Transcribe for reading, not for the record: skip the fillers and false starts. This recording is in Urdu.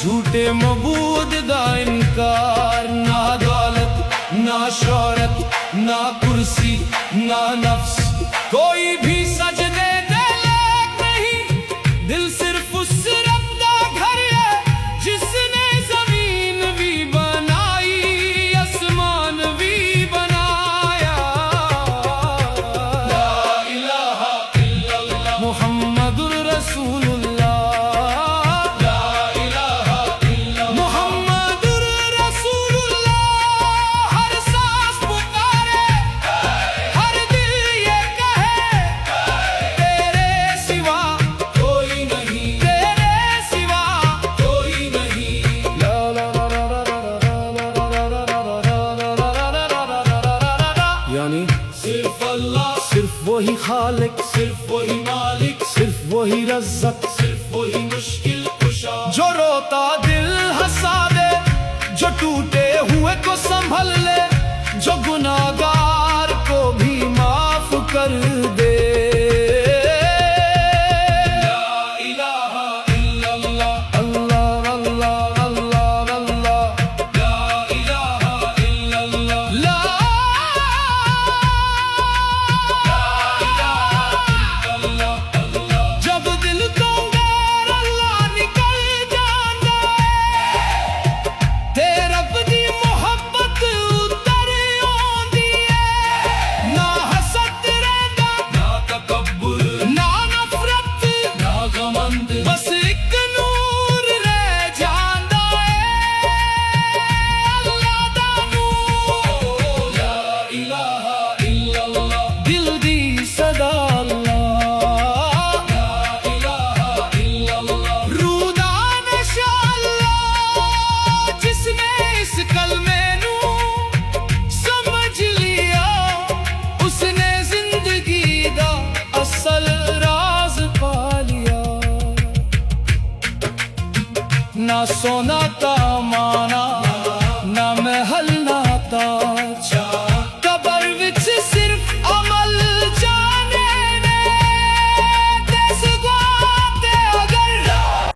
جھوٹے معبود دا انکار، نہ دولت نہ شہرت نہ کرسی نہ نفس، کوئی بھی سجدے دے لائق نہیں، دل صرف اس رب دا گھر ہے جس نے زمین بھی بنائی آسمان بھی بنایا۔ لا الہ الا اللہ محمد رسول اللہ، یعنی صرف اللہ، صرف وہی خالق، صرف وہی مالک، صرف وہی رزق، صرف وہی مشکل کشا، جو روتا دل ہنسا دے، جو ٹوٹے ہوئے کو سنبھل لے، جو گناہگار کو بھی معاف کر دے۔ بس ایک نور رہ جاندا ہے، اللہ دا نور، لا الہ الا اللہ، دل دی صدا اللہ، لا الہ الا اللہ، روح دا نشا اللہ، جس نے اس کلمے نو سمجھ لیا، اس نے زندگی دا اصل راز پا لیا۔ نہ سونا کا مانا